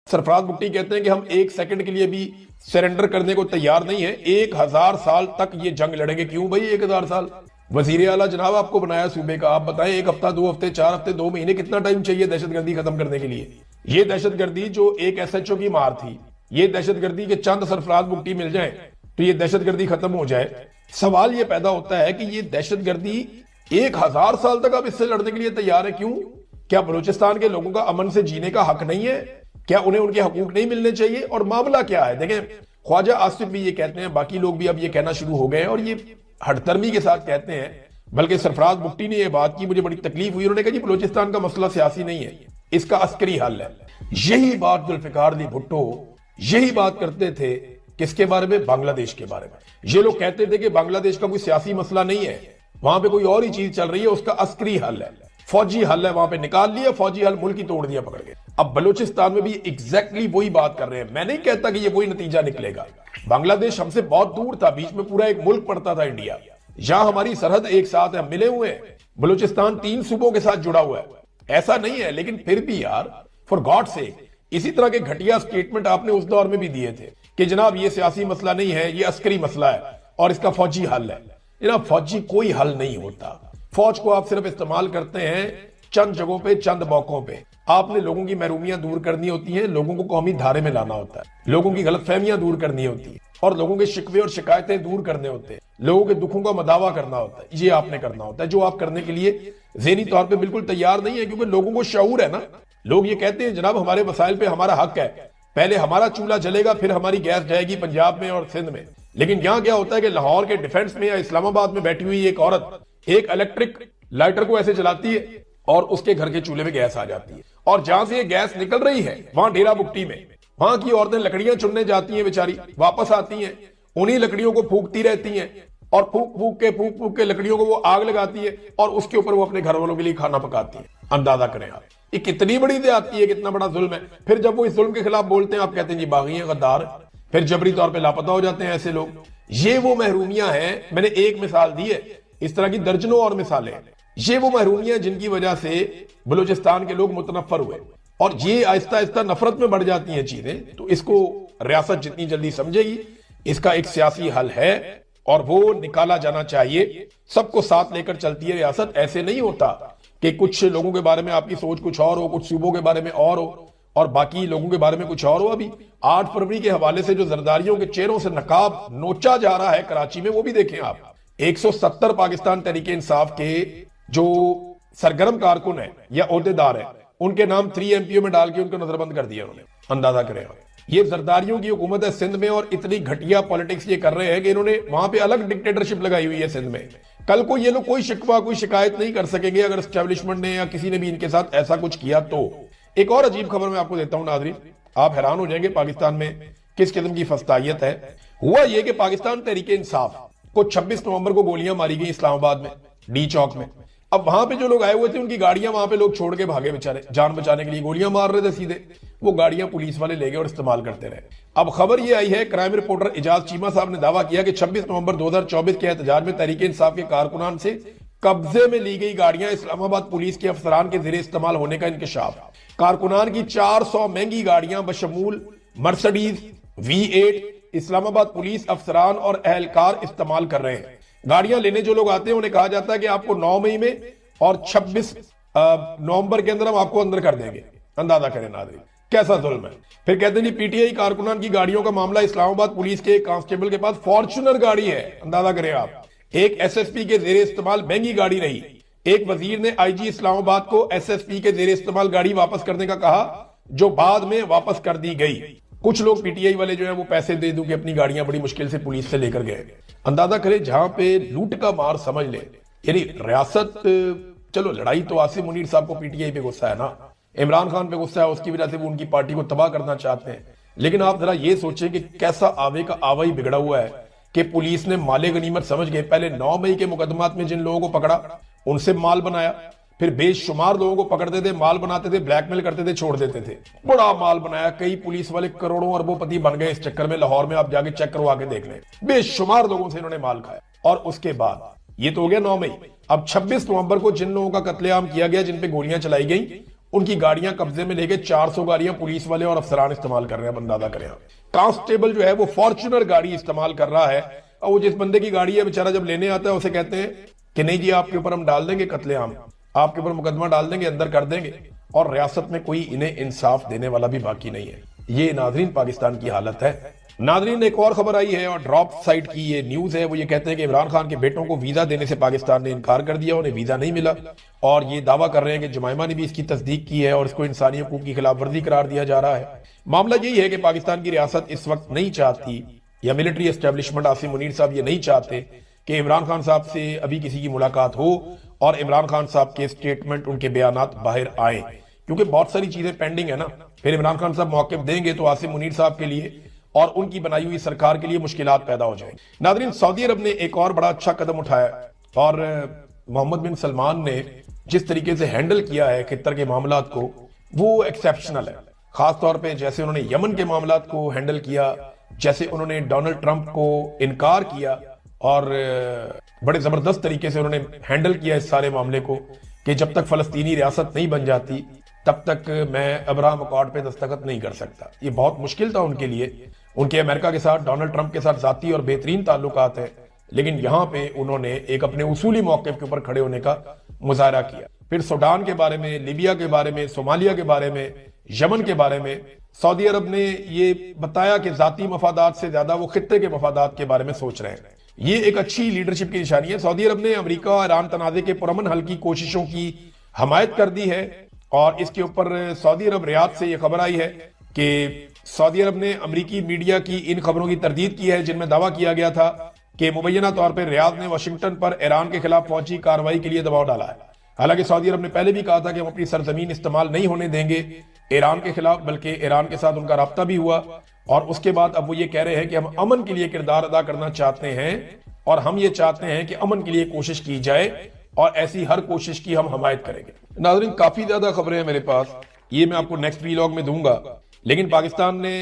सरफराज भुट्टी कहते हैं कि हम एक सेकंड के लिए भी सरेंडर करने को तैयार नहीं है, 1000 साल तक ये जंग लड़ेंगे। क्यों भाई 1000 साल? वजीर आला जनाब आपको बनाया सूबे का, आप बताएं 1 हफ्ता 2 हफ्ते 4 हफ्ते 2 महीने कितना टाइम चाहिए दहशतगर्दी खत्म करने के लिए? ये दहशतगर्दी जो एक SHO की मार थी, ये दहशतगर्दी के चंद सरफराज भुट्टी मिल जाए तो ये दहशतगर्दी खत्म हो जाए। सवाल ये पैदा होता है कि ये दहशतगर्दी 1000 साल तक आप इससे लड़ने के लिए तैयार है, क्यों? क्या बलूचिस्तान के लोगों का अमन से जीने का हक नहीं है? क्या उन्हें उनके हकूक नहीं मिलने चाहिए? और मामला क्या है? देखें, ख्वाजा आसिफ भी ये कहते हैं, बाकी लोग भी अब ये कहना शुरू हो गए हैं और ये हड़तरमी के साथ कहते हैं। बल्कि सरफराज भुट्टी ने यह बात की, मुझे बड़ी तकलीफ हुई, उन्होंने कहा जी बलूचिस्तान का मसला सियासी नहीं है, इसका अस्करी हल है। यही बात जुल्फिकार अली भुट्टो यही बात करते थे किसके बारे में? बांग्लादेश के बारे में। ये लोग कहते थे कि बांग्लादेश का कोई सियासी मसला नहीं है, वहां पे कोई और ही चीज चल रही है, उसका अस्करी हल है, फौजी हल है, वहां पे निकाल लिया फौजी हल, मुल्क ही तोड़ दिया पकड़ के। अब बलूचिस्तान में भी एग्जैक्टली वही बात कर रहे हैं। मैं नहीं कहता कि ये वही नतीजा निकलेगा। बांग्लादेश हमसे बहुत दूर था, बीच में पूरा एक मुल्क पड़ता था इंडिया, यहां हमारी सरहद एक साथ है, हम मिले हुए हैं। बलूचिस्तान 3 सूबों के साथ जुड़ा हुआ है, ऐसा नहीं है। लेकिन फिर भी यार, फॉर गॉड सेक, इसी तरह के घटिया स्टेटमेंट आपने उस दौर में भी दिए थे कि जनाब ये सियासी मसला नहीं है, ये अस्करी मसला है और इसका फौजी हल है। जनाब फौजी कोई हल नहीं होता। फौज को आप सिर्फ इस्तेमाल करते हैं चंद जगहों पे, चंद मौकों पे। आपने लोगों की महरूमियां दूर करनी होती हैं, लोगों को कौमी धारे में लाना होता है, लोगों की गलतफहमियां दूर करनी होती है और लोगों के शिकवे और शिकायतें दूर करने होते हैं, लोगों के दुखों का मदावा करना होता है। ये आपने करना होता है, जो आप करने के लिए ज़हनी तौर पे बिल्कुल तैयार नहीं है, क्योंकि लोगों को शऊर है ना। लोग ये कहते हैं जनाब हमारे वसाइल पे हमारा हक है, पहले हमारा चूल्हा जलेगा फिर हमारी गैस जाएगी पंजाब में और सिंध में। लेकिन यहां क्या होता है कि लाहौर के डिफेंस में या इस्लामाबाद में बैठी हुई एक औरत एक इलेक्ट्रिक लाइटर को ऐसे जलाती है और उसके घर के चूल्हे में गैस आ जाती है, और जहां से ये गैस निकल रही है वहां डेरा बुक्टी में वहां की औरतें लकड़ियां चुनने जाती हैं, बेचारी वापस आती हैं, उन्हीं लकड़ियों को फूकती रहती हैं और फूक फूक के लकड़ियों को वो आग लगाती है और उसके ऊपर वो अपने घर वालों के लिए खाना पकाती है। अंदाजा करें आप, ये कितनी बड़ी देहाती है, कितना बड़ा जुल्म है। फिर जब वो इस जुल्म के खिलाफ बोलते हैं, आप कहते हैं जी बागी हैं, गद्दार, फिर जबरी तौर पे लापता हो जाते हैं ऐसे लोग। ये वो महरूमियां हैं, मैंने एक मिसाल दी है, इस तरह की दर्जनों और मिसालें। ये वो महरूमियां जिनकी वजह से बलूचिस्तान के लोग मुतनफर हुए, और ये आहिस्ता आहिस्ता नफरत में बढ़ जाती हैं चीजें। तो इसको रियासत जितनी जल्दी समझेगी, इसका एक सियासी हल है और वो निकाला जाना चाहिए। सबको साथ लेकर चलती है रियासत। ऐसे नहीं होता कि कुछ लोगों के बारे में आपकी सोच कुछ और हो, कुछ सूबों के बारे में और हो और बाकी लोगों के बारे में कुछ और हो। अभी 8 फरवरी के हवाले से जो जरदारियों के चेहरों से नकाब नोचा जा रहा है कराची में, वो भी देखें आप। 170 पाकिस्तान तहरीके इंसाफ के जो सरगर्म कारकुन है या ओहदेदार है, उनके नाम 3 MPO में डाल के उनको नजरबंद कर दिया उन्होंने। अंदाजा करें, ये जरदारियों की हुकूमत है सिंध में और इतनी घटिया पॉलिटिक्स ये कर रहे हैं कि इन्होंने वहां पे अलग डिक्टेटरशिप लगाई हुई है सिंध में। कल को ये लोग कोई शिकवा कोई शिकायत नहीं कर सकेंगे अगर एस्टेब्लिशमेंट ने या किसी ने भी इनके साथ ऐसा कुछ किया तो। एक और अजीब खबर मैं आपको देता हूं नाज़रीन, आप हैरान हो जाएंगे पाकिस्तान में किस किस्म की फस्तायत है। हुआ ये कि पाकिस्तान तहरीके इंसाफ को 26 नवंबर को गोलियां मारी गई इस्लामाबाद में, डी चौक में। अब वहां पे जो लोग आए हुए थे उनकी गाड़ियां वहां पे लोग छोड़ के भागे, बेचारे जान बचाने के लिए गोलियां मार रहे थे सीधे। वो गाड़ियां पुलिस वाले ले गए और इस्तेमाल करते रहे। अब खबर ये आई है, क्राइम रिपोर्टर इजाज चीमा साहब ने दावा किया कि 26 नवंबर 2024 के एहतजाज में तहरीके इंसाफ के कारकुनान से कब्जे में ली गई गाड़ियां इस्लामाबाद पुलिस के अफसरान के जेरे इस्तेमाल होने का इंकशाफ। कारकुनान की 400 महंगी गाड़ियां बशमूल मर्सिडीज V8 इस्लामाबाद पुलिस अफसरान और एहलकार इस्तेमाल कर रहे हैं। गाड़ियां लेने जो लोग आते हैं उन्हें कहा जाता है कि आपको 9 मई में और 26 नवंबर के अंदर हम आपको अंदर कर देंगे। अंदाजा करें नाज़रीन कैसा जुल्म है। फिर कहते हैं PTI कारकुनान की गाड़ियों का मामला, इस्लामाबाद पुलिस के एक कांस्टेबल के पास फॉर्च्यूनर गाड़ी है। अंदाजा करें आप, एक SSP के जेरे इस्तेमाल महंगी गाड़ी रही। एक वजीर ने IG इस्लामाबाद को SSP के जेरे इस्तेमाल गाड़ी वापस करने का कहा, जो बाद में वापस कर दी गई। कुछ लोग PTI वाले जो है वो पैसे दे दूं कि अपनी गाड़ियां बड़ी मुश्किल से पुलिस से लेकर गए। अंदाजा करें, जहां पे लूट का मार समझ ले, यानी रियासत। चलो लड़ाई तो आसिम मुनीर साहब को PTI पे गुस्सा है ना, इमरान खान पे गुस्सा है, उसकी वजह से वो उनकी पार्टी को तबाह करना चाहते हैं। लेकिन आप जरा ये सोचें कि कैसा आवे का आवा ही बिगड़ा हुआ है कि पुलिस ने माले गनीमत समझ के पहले 9 मई के मुकदमात में जिन लोगों को पकड़ा उनसे माल बनाया, फिर बेशुमार लोगों को पकड़ते थे, माल बनाते थे, ब्लैकमेल करते थे, छोड़ देते थे। बड़ा माल बनाया, कई पुलिस वाले करोड़ों अरबोपति बन गए इस चक्कर में। लाहौर में आप जाके चेक करवा के देख लें, बेशुमार लोगों से इन्होंने माल खाया। और उसके बाद ये तो हो गया 9 मई। अब 26 नवंबर को जिन लोगों का कत्लेआम किया गया, जिन पे गोलियां चलाई गई, उनकी गाड़ियां कब्जे में लेके 400 गाड़ियां पुलिस वाले और अफसरान इस्तेमाल कर रहे हैं। अंदाजा करें आप, कांस्टेबल जो है वो फॉर्च्यूनर गाड़ी इस्तेमाल कर रहा है, और वो जिस बंदे की गाड़ी है बेचारा जब लेने आता है उसे कहते हैं कि नहीं जी आपके ऊपर हम डाल देंगे कत्लेआम, आपके ऊपर मुकदमा डाल देंगे, अंदर कर देंगे, और रियासत में कोई इन्हें इंसाफ देने वाला भी बाकी नहीं है। ये नाजरीन पाकिस्तान की हालत है। नाजरीन एक और खबर आई है और ड्रॉप साइट की ये न्यूज है, वो ये कहते हैं कि इमरान खान के बेटों को वीजा देने से पाकिस्तान ने इनकार कर दिया, उन्हें वीजा नहीं मिला, और ये दावा कर रहे हैं कि जमाइमा ने भी इसकी तस्दीक की है और इसको इंसानी हकूक की खिलाफ वर्जी करार दिया जा रहा है। मामला यही है कि पाकिस्तान की रियासत इस वक्त नहीं चाहती, या मिलिट्री एस्टेब्लिशमेंट आसिम मुनीर साहब ये नहीं चाहते कि इमरान खान साहब से अभी किसी की मुलाकात हो और इमरान खान साहब के स्टेटमेंट, उनके बयानात बाहर आए, क्योंकि बहुत सारी चीजें पेंडिंग है ना। फिर इमरान खान साहब मौके देंगे तो आसिम मुनीर साहब के लिए और उनकी बनाई हुई सरकार के लिए मुश्किलात पैदा हो जाएंगी। नाज़रीन सऊदी अरब ने एक और बड़ा अच्छा कदम उठाया, और मोहम्मद बिन सलमान ने जिस तरीके से हैंडल किया है खित्तर के मामलात को, वो एक्सेप्शनल है। खास तौर पे जैसे उन्होंने यमन के मामलात को हैंडल किया, जैसे उन्होंने डोनाल्ड ट्रंप को इनकार किया, और बड़े जबरदस्त तरीके से उन्होंने हैंडल किया इस सारे मामले को कि जब तक फलस्तीनी रियासत नहीं बन जाती तब तक मैं अब्राहम अकॉर्ड पे दस्तखत नहीं कर सकता। ये बहुत मुश्किल था उनके लिए। उनके अमेरिका के साथ, डोनाल्ड ट्रंप के साथ जाती और बेहतरीन ताल्लुकात है, लेकिन यहां पे उन्होंने एक अपने उसूली मौके के ऊपर खड़े होने का मुजाहरा किया। फिर सूडान के बारे में, लीबिया के बारे में, सोमालिया के बारे में, यमन के बारे में सऊदी अरब ने ये बताया कि जाती मफादात से ज्यादा वो खित्ते के मफादात के बारे में सोच रहे हैं। ये एक अच्छी लीडरशिप की निशानी है। सऊदी अरब ने अमेरिका और ईरान तनाज़े के पुरअमन हल की कोशिशों की हमायत कर दी है, और इसके ऊपर सऊदी अरब रियाद से यह खबर आई है कि सऊदी अरब ने अमेरिकी मीडिया की इन खबरों की तरदीद की है जिनमें दावा किया गया था कि मुबैना तौर पर रियाद ने वाशिंगटन पर ईरान के खिलाफ पहुंची कार्रवाई के लिए दबाव डाला है। हालांकि सऊदी अरब ने पहले भी कहा था कि हम अपनी सरजमीन इस्तेमाल नहीं होने देंगे ईरान के खिलाफ, बल्कि ईरान के साथ उनका राब्ता भी हुआ, और उसके बाद अब वो ये कह रहे हैं कि हम अमन के लिए किरदार अदा करना चाहते हैं, और हम ये चाहते हैं कि अमन के लिए कोशिश की जाए, और ऐसी हर कोशिश की हम हमायत करेंगे। नाज़रीन काफी ज्यादा खबरें हैं मेरे पास, ये मैं आपको नेक्स्ट वीलॉग में दूंगा, लेकिन पाकिस्तान ने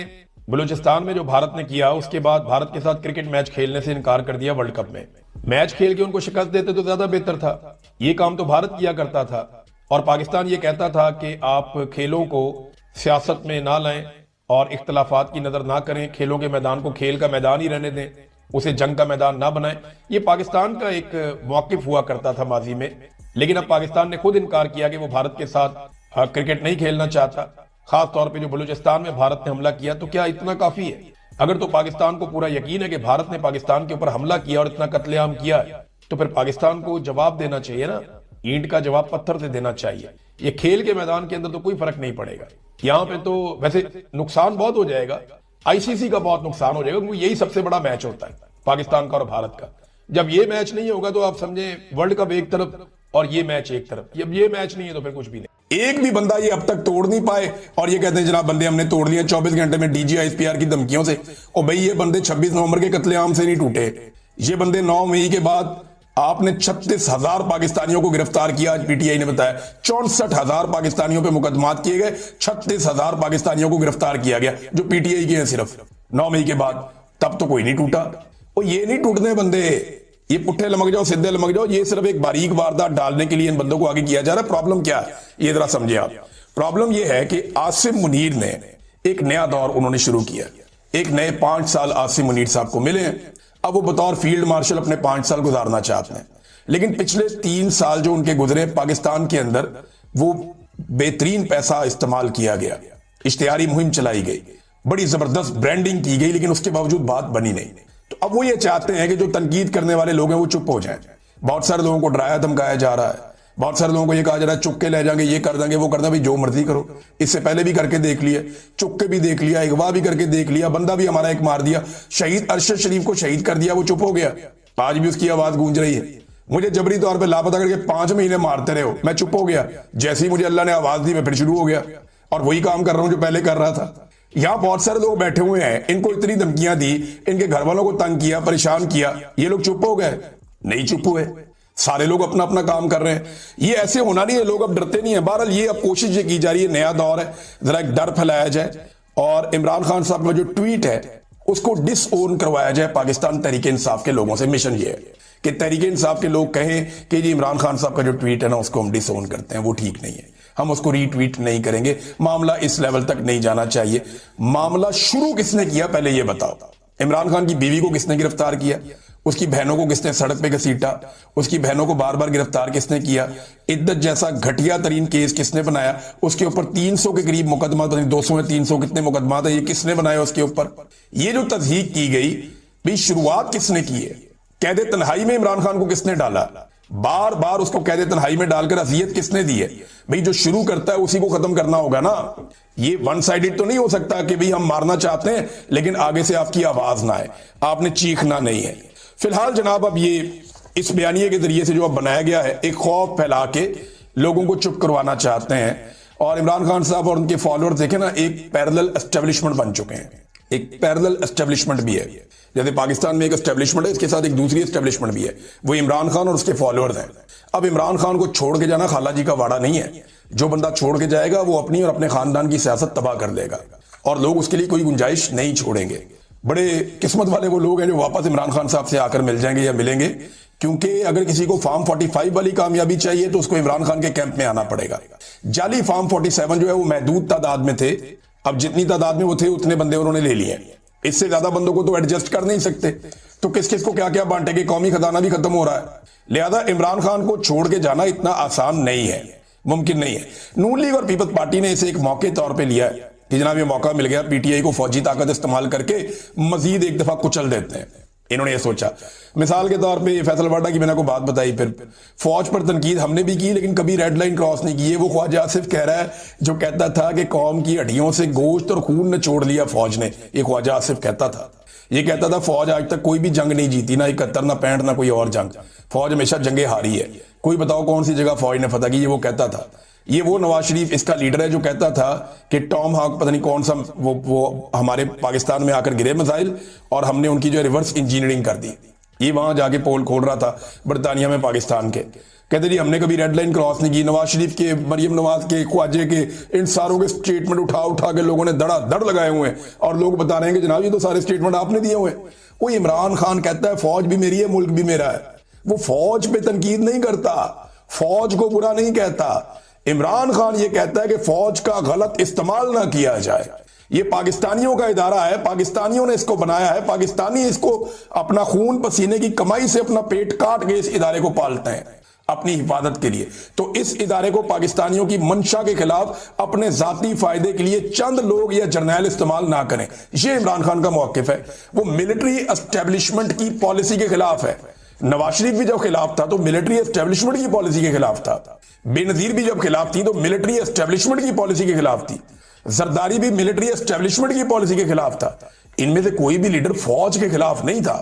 बलूचिस्तान में जो भारत ने किया, उसके बाद भारत के साथ क्रिकेट मैच खेलने से इनकार कर दिया वर्ल्ड कप में। मैच खेल के उनको शिकस्त देते तो ज्यादा बेहतर था। ये काम तो भारत किया करता था, और पाकिस्तान ये कहता था कि आप खेलों को सियासत में ना लाएं और इख्तलाफात की नजर ना करें, खेलों के मैदान को खेल का मैदान ही रहने दें, उसे जंग का मैदान ना बनाएं। ये पाकिस्तान का एक मौकिफ हुआ करता था माजी में, लेकिन अब पाकिस्तान ने खुद इनकार किया कि वो भारत के साथ क्रिकेट नहीं खेलना चाहता। खास तौर पे जो बलूचिस्तान में भारत ने हमला किया, तो क्या इतना काफी है? अगर तो पाकिस्तान को पूरा यकीन है कि भारत ने पाकिस्तान के ऊपर हमला किया और इतना कत्लेआम किया है, तो फिर पाकिस्तान को जवाब देना चाहिए ना। ईंट का जवाब पत्थर से देना चाहिए। ये खेल के मैदान के अंदर तो कोई फर्क नहीं पड़ेगा। यहाँ पे तो वैसे नुकसान बहुत हो जाएगा, आईसीसी का बहुत नुकसान हो जाएगा, क्योंकि यही सबसे बड़ा मैच होता है पाकिस्तान का और भारत का। जब ये मैच नहीं होगा तो आप समझे वर्ल्ड कप एक तरफ और ये मैच एक तरफ। जब ये मैच नहीं है तो फिर कुछ भी नहीं। एक भी बंदा ये अब तक तोड़ नहीं पाए, और ये कहते हैं जनाब बंदे हमने तोड़ लिए 24 घंटे में डीजीआईएसपीआर की धमकियों से। और भाई ये बंदे 26 नवंबर के कत्लेआम से नहीं टूटे। ये बंदे 9 मई के बाद आपने 36,000 पाकिस्तानियों को गिरफ्तार किया। आज पीटीआई ने बताया 64,000 पाकिस्तानियों पे मुकदमात किए गए, 36,000 पाकिस्तानियों को गिरफ्तार किया गया, जो पीटीआई के हैं सिर्फ 9 मई के बाद। तब तो कोई नहीं टूटा। और ये नहीं टूटने बंदे, ये पुट्ठे लमक जाओ सीधे लमक जाओ, ये सिर्फ एक बारीक वारदात डालने के लिए इन बंदों को आगे किया जा रहा है। प्रॉब्लम क्या है ये जरा समझे आप। प्रॉब्लम ये है कि आसिम मुनीर ने एक नया दौर उन्होंने शुरू किया। एक नए 5 साल आसिम मुनीर साहब को मिले हैं। अब वो बतौर फील्ड मार्शल अपने 5 साल गुजारना चाहते हैं, लेकिन पिछले 3 साल जो उनके गुजरे, पाकिस्तान के अंदर वो बेहतरीन पैसा इस्तेमाल किया गया, इश्तिहारी मुहिम चलाई गई, बड़ी जबरदस्त ब्रांडिंग की गई, लेकिन उसके बावजूद बात बनी नहीं। तो अब वो ये चाहते हैं कि जो तनकीद करने वाले लोग हैं वो चुप हो जाएं। बहुत सारे लोगों को डराया धमकाया जा रहा है, बहुत सारे लोगों को ये कहा जा रहा है चुप के ले जाएंगे, ये कर देंगे, वो कर देंगे, भाई जो मर्जी करो। इससे पहले भी करके देख लिए, चुप के भी देख लिया, अगवा भी करके देख लिया, बंदा भी हमारा एक मार दिया, शहीद अरशद शरीफ को शहीद कर दिया, वो चुप हो गया, आज भी उसकी आवाज गूंज रही है। मुझे जबरी तौर पर लापता करके 5 महीने मारते रहे हो, मैं चुप हो गया, जैसे ही मुझे अल्लाह ने आवाज दी मैं फिर शुरू हो गया, और वही काम कर रहा हूं जो पहले कर रहा था। यहां बहुत सारे लोग बैठे हुए हैं, इनको इतनी धमकियां दी, इनके घर वालों को तंग किया, परेशान किया, ये लोग चुप हो गए? नहीं चुप हुए, सारे लोग अपना अपना काम कर रहे हैं। ये ऐसे होना नहीं है, लोग अब डरते नहीं है। बहरहाल ये अब कोशिश ये की जा रही है, नया दौर है, जरा एक डर फैलाया जाए, और इमरान खान साहब का जो ट्वीट है उसको डिसओन करवाया जाए पाकिस्तान तहरीक इंसाफ के लोगों से। मिशन ये है कि तहरीक इंसाफ के लोग कहें कि जी इमरान खान साहब का जो ट्वीट है ना उसको हम डिसओन करते हैं, वो ठीक नहीं है। हम उसको रीट्वीट नहीं करेंगे। मामला इस लेवल तक नहीं जाना चाहिए। मामला शुरू किसने किया पहले ये बताओ। इमरान खान की बीवी को किसने गिरफ्तार किया, उसकी बहनों को किसने सड़क पे घसीटा, उसकी बहनों को बार बार गिरफ्तार किसने किया, इद्दत जैसा घटिया तरीन केस किसने बनाया, उसके ऊपर 300 के करीब मुकदमा, 200 या 300 कितने मुकदमा था, ये किसने बनाया उसके ऊपर। ये जो तस्दीक की गई भाई शुरुआत किसने की है, कैदे तन्हाई में इमरान खान को किसने डाला, बार बार उसको कैदे तन्हाई में डालकर अजियत किसने दी है। भाई जो शुरू करता है उसी को खत्म करना होगा ना। ये वन साइडेड तो नहीं हो सकता कि भाई हम मारना चाहते हैं लेकिन आगे से आपकी आवाज ना आए, आपने चीखना नहीं है। फिलहाल जनाब अब ये इस बयानिए के जरिए से जो अब बनाया गया है एक खौफ फैला के लोगों को चुप करवाना चाहते हैं। और इमरान खान साहब और उनके फॉलोअर्स देखे ना एक पैरेलल एस्टेब्लिशमेंट बन चुके हैं, एक पैरेलल एस्टेब्लिशमेंट भी है। जैसे पाकिस्तान में एक एस्टेब्लिशमेंट है, इसके साथ एक दूसरी एस्टेब्लिशमेंट भी है, वो इमरान खान और उसके फॉलोअर्स हैं। अब इमरान खान को छोड़ के जाना खाला जी का वाड़ा नहीं है। जो बंदा छोड़ के जाएगा वो अपनी और अपने खानदान की सियासत तबाह कर देगा और लोग उसके लिए कोई गुंजाइश नहीं छोड़ेंगे। बड़े किस्मत वाले वो लोग हैं जो वापस इमरान खान साहब से आकर मिल जाएंगे या मिलेंगे, क्योंकि अगर किसी को फार्म 45 वाली कामयाबी चाहिए तो उसको इमरान खान के कैंप में आना पड़ेगा। जाली फार्म 47 जो है वो महदूद तादाद में थे, अब जितनी तादाद में वो थे उतने बंदे उन्होंने ले लिए। इससे ज्यादा बंदों को तो एडजस्ट कर नहीं सकते, तो किस किस को क्या क्या बांटेंगे, कौमी खजाना भी खत्म हो रहा है। लिहाजा इमरान खान को छोड़ के जाना इतना आसान नहीं है, मुमकिन नहीं है। नून लीग और पीपल्स पार्टी ने इसे एक मौके तौर पे लिया है कि जनाब ये मौका मिल गया, पीटीआई को फौजी ताकत इस्तेमाल करके मजीद एक दफा कुचल देते हैं। इन्होंने ये सोचा, मिसाल के तौर पे फैसल वाडा की मैंने आपको बात बताई, फिर फौज पर तनकीद हमने भी की लेकिन कभी रेड लाइन क्रॉस नहीं की है। वो ख्वाजा आसिफ कह रहा है जो कहता था कि कौम की हड्डियों से गोश्त और खून ने छोड़ लिया फौज ने, ये ख्वाजा आसिफ कहता था। ये कहता था फौज आज तक कोई भी जंग नहीं जीती, ना 71 ना 65 ना कोई और जंग, फौज हमेशा जंगे हारी है। कोई बताओ कौन सी जगह फौज ने फतह की, ये वो कहता था। ये वो नवाज शरीफ इसका लीडर है जो कहता था कि टॉम हॉक पता नहीं कौन सा वो हमारे पाकिस्तान में आकर गिरे मिसाइल और हमने उनकी जो रिवर्स इंजीनियरिंग कर दी। ये वहां जाके पोल खोल रहा था बरतानिया में पाकिस्तान के, कहते जी हमने कभी रेड लाइन क्रॉस नहीं की। नवाज शरीफ के, मरियम नवाज के, ख्वाजे के, इन सारों के स्टेटमेंट उठा उठा के लोगों ने धड़ लगाए हुए हैं और लोग बता रहे हैं कि जनाब ये तो सारे स्टेटमेंट आपने दिए हुए हैं। वो इमरान खान कहता है फौज भी मेरी है, मुल्क भी मेरा है। वो फौज पे तनकीद नहीं करता, फौज को बुरा नहीं कहता। इमरान खान ये कहता है कि फौज का गलत इस्तेमाल ना किया जाए। ये पाकिस्तानियों का इदारा है, पाकिस्तानियों ने इसको बनाया है, पाकिस्तानी इसको अपना खून पसीने की कमाई से अपना पेट काट के इस इदारे को पालते हैं अपनी हिफाजत के लिए। तो इस इदारे को पाकिस्तानियों की मंशा के खिलाफ अपने जाती फायदे के लिए चंद लोग या जर्नैल इस्तेमाल ना करें, ये इमरान खान का मौकिफ है। वो मिलिट्री एस्टेब्लिशमेंट की पॉलिसी के खिलाफ है। नवाज शरीफ भी जब खिलाफ था तो मिलिट्री एस्टेब्लिशमेंट की पॉलिसी के खिलाफ था। बेनजीर भी जब खिलाफ थी तो मिलिट्री एस्टेब्लिशमेंट की पॉलिसी के खिलाफ थी। जरदारी भी मिलिट्री एस्टेब्लिशमेंट की पॉलिसी के खिलाफ था। इनमें से कोई भी लीडर फौज के खिलाफ नहीं था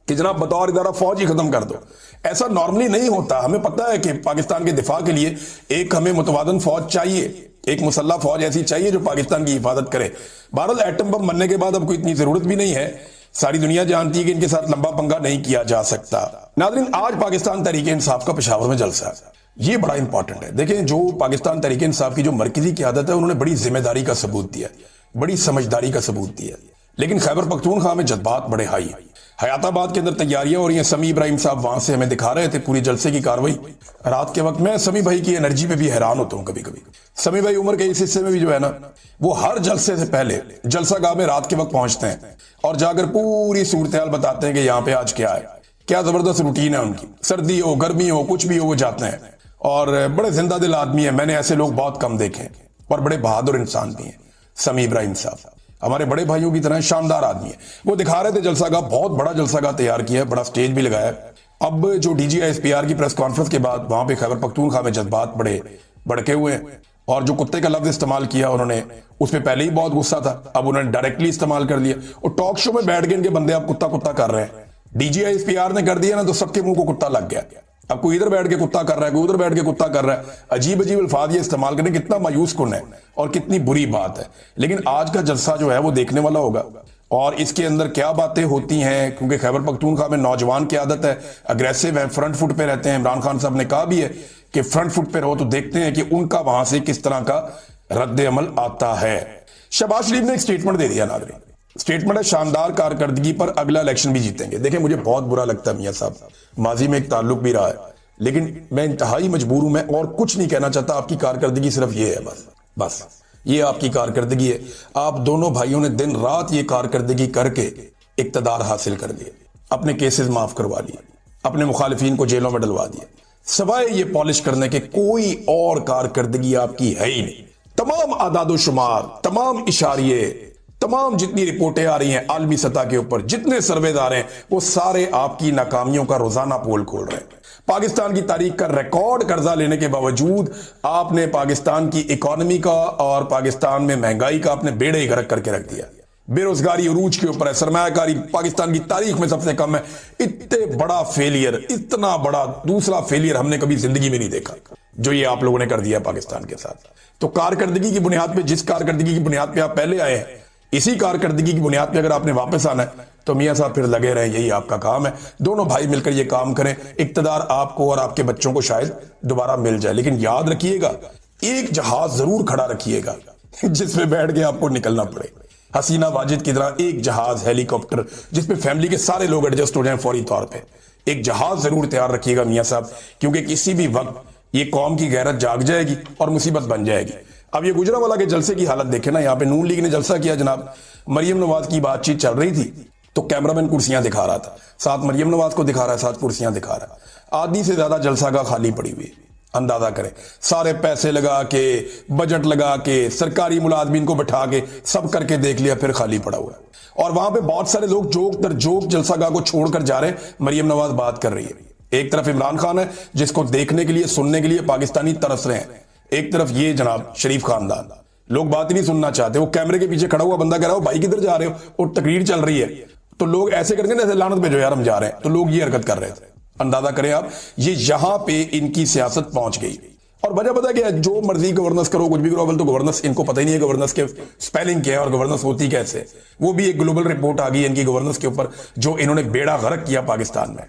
कि जनाब बतौर इदारा फौज ही खत्म कर दो। ऐसा नॉर्मली नहीं होता। हमें पता है कि पाकिस्तान के दिफा के लिए एक हमें मुतवाजन फौज चाहिए, एक मुसल्ला फौज ऐसी चाहिए जो पाकिस्तान की हिफाजत करे। बहरहाल एटम बम बनने के बाद अब कोई इतनी जरूरत भी नहीं है। सारी दुनिया जानती है कि इनके साथ लंबा पंगा नहीं किया जा सकता। नाज़रीन, आज पाकिस्तान तहरीके इंसाफ का पेशावर में जलसा है, ये बड़ा इंपॉर्टेंट है। देखें, जो पाकिस्तान तहरीके इंसाफ की जो मरकजी क़यादत है उन्होंने बड़ी जिम्मेदारी का सबूत दिया, बड़ी समझदारी का सबूत दिया। लेकिन खैबर पख्तूनख्वा में जज्बात बड़े हाई है। हयाताबाद के अंदर तैयारियां हो रही हैं। समी इब्राहिम साहब वहां से हमें दिखा रहे थे पूरी जलसे की कार्रवाई रात के वक्त। मैं समी भाई की एनर्जी पे भी हैरान होता हूं कभी कभी। समी भाई उम्र के इस हिस्से में भी जो है ना, वो हर जलसे से पहले जलसा गाह में रात के वक्त पहुंचते हैं और जाकर पूरी सूरत हाल बताते हैं कि यहाँ पे आज क्या है। क्या जबरदस्त रूटीन है उनकी, सर्दी हो गर्मी हो कुछ भी हो वो जाते हैं और बड़े जिंदा दिल आदमी है। मैंने ऐसे लोग बहुत कम देखे और बड़े बहादुर इंसान भी हैं। समी इब्राहिम साहब हमारे बड़े भाइयों की तरह शानदार आदमी है। वो दिखा रहे थे जलसागाह, बहुत बड़ा जलसागाह तैयार किया है, बड़ा स्टेज भी लगाया है। अब जो DGISPR की प्रेस कॉन्फ्रेंस के बाद वहां पे खैबर पख्तूनख्वा में जज्बात बड़े भड़के हुए हैं और जो कुत्ते का लफ्ज इस्तेमाल किया उन्होंने, उस पर पहले ही बहुत गुस्सा था, अब उन्होंने डायरेक्टली इस्तेमाल कर लिया और टॉक शो में बैठ के इनके बंदे अब कुत्ता कुत्ता कर रहे हैं। DGISPR ने कर दिया ना तो सबके मुंह को कुत्ता लग गया। अब कोई इधर बैठ के कुत्ता कर रहा है, कोई उधर बैठ के कुत्ता कर रहा है। अजीब अजीब अल्फाज ये इस्तेमाल करने, कितना मायूस कुन है और कितनी बुरी बात है। लेकिन आज का जलसा जो है वो देखने वाला होगा और इसके अंदर क्या बातें होती हैं, क्योंकि खैबर पख्तूनख्वा में नौजवान की आदत है, अग्रेसिव है, फ्रंट फुट पे रहते हैं। इमरान खान साहब ने कहा भी है कि फ्रंट फुट पे रहो, तो देखते हैं कि उनका वहां से किस तरह का रद्द अमल आता है। शहबाज शरीफ ने एक स्टेटमेंट दे दिया नाज़रीन, स्टेटमेंट है शानदार कारकर्दगी पर अगला इलेक्शन भी जीतेंगे। देखिए, मुझे बहुत बुरा लगता है मियां साहब, माजी में एक ताल्लुक भी रहा है, लेकिन मैं इंतहाई मजबूर हूं, मैं और कुछ नहीं कहना चाहता। आपकी कारकर्दगी सिर्फ ये है, बस ये आपकी कारकर्दगी है। आप दोनों भाइयों ने दिन रात ये कारकर्दगी करके इक्तदार हासिल कर लिए, अपने केसेस माफ करवा लिए, अपने मुखालिफिन को जेलों में डलवा दिए। सवाए ये पॉलिश करने के कोई और कारकर्दगी आपकी है ही नहीं। तमाम आदादोशुमार, तमाम इशारिये, तमाम जितनी रिपोर्टें आ रही हैं आलमी सतह के ऊपर, जितने सर्वेज आ रहे हैं, वो सारे आपकी नाकामियों का रोजाना पोल खोल रहे हैं। पाकिस्तान की तारीख का रिकॉर्ड कर्जा लेने के बावजूद आपने पाकिस्तान की इकोनॉमी का और पाकिस्तान में महंगाई का अपने बेड़े ही गर्क करके रख दिया। बेरोजगारी उरूज के ऊपर है, सरमायाकारी पाकिस्तान की तारीख में सबसे कम है। इतने बड़ा फेलियर, इतना बड़ा दूसरा फेलियर हमने कभी जिंदगी में नहीं देखा जो ये आप लोगों ने कर दिया पाकिस्तान के साथ। तो कारकर्दगी की बुनियाद पे, जिस कारकर्दगी की बुनियाद पे आप पहले आए हैं, इसी कारकर्दगी की बुनियाद पे अगर आपने वापस आना है तो मियां साहब फिर लगे रहे, यही आपका काम है। दोनों भाई मिलकर ये काम करें, इक्तदार आपको और आपके बच्चों को शायद दोबारा मिल जाए। लेकिन याद रखिएगा, एक जहाज जरूर खड़ा रखिएगा जिसमें बैठ के आपको निकलना पड़े। हसीना वाजिद की तरह एक जहाज, हेलीकॉप्टर, जिसमें फैमिली के सारे लोग एडजस्ट हो जाएं फौरी तौर पे। एक जहाज जरूर तैयार रखिएगा मियां साहब, क्योंकि किसी भी वक्त ये कौम की गैरत जाग जाएगी और मुसीबत बन जाएगी। अब ये गुजरांवाला के जलसे की हालत देखे ना, यहाँ पे नून लीग ने जलसा किया जनाब। मरियम नवाज की बातचीत चल रही थी तो कैमरामैन कुर्सियां दिखा रहा था, साथ मरियम नवाज को दिखा रहा है, साथ कुर्सियां दिखा रहा है। आधी से ज्यादा जलसा का खाली पड़ी हुई, अंदाजा करें। सारे पैसे लगा के, बजट लगा के, सरकारी मुलाजमीन को बैठा के सब करके देख लिया, फिर खाली पड़ा हुआ है। और वहां पे बहुत सारे लोग जोक दर जोक जलसागाह को छोड़कर जा रहे हैं। मरियम नवाज बात कर रही है। एक तरफ इमरान खान है जिसको देखने के लिए, सुनने के लिए पाकिस्तानी तरस रहे हैं, एक तरफ ये जनाब शरीफ खानदान। लोग बात ही नहीं सुनना चाहते। वो कैमरे के पीछे खड़ा हुआ बंदा कह रहा हो भाई किधर जा रहे हो, और तकरीर चल रही है तो लोग ऐसे करके ना, ऐसे लानत भेजो यार हम जा रहे हैं, तो लोग ये हरकत कर रहे थे। अंदाजा करें आप, ये यहां पे इनकी सियासत पहुंच गई। और वजह पता क्या है, जो मर्जी गवर्नेंस करो, कुछ भी करो, तो गवर्नेंस इनको पता ही नहीं है गवर्नेंस के स्पेलिंग क्या है और गवर्नेंस होती कैसे। वो भी एक ग्लोबल रिपोर्ट आ गई इनकी गवर्नेंस के ऊपर, जो इन्होंने बेड़ा गर्क किया पाकिस्तान में।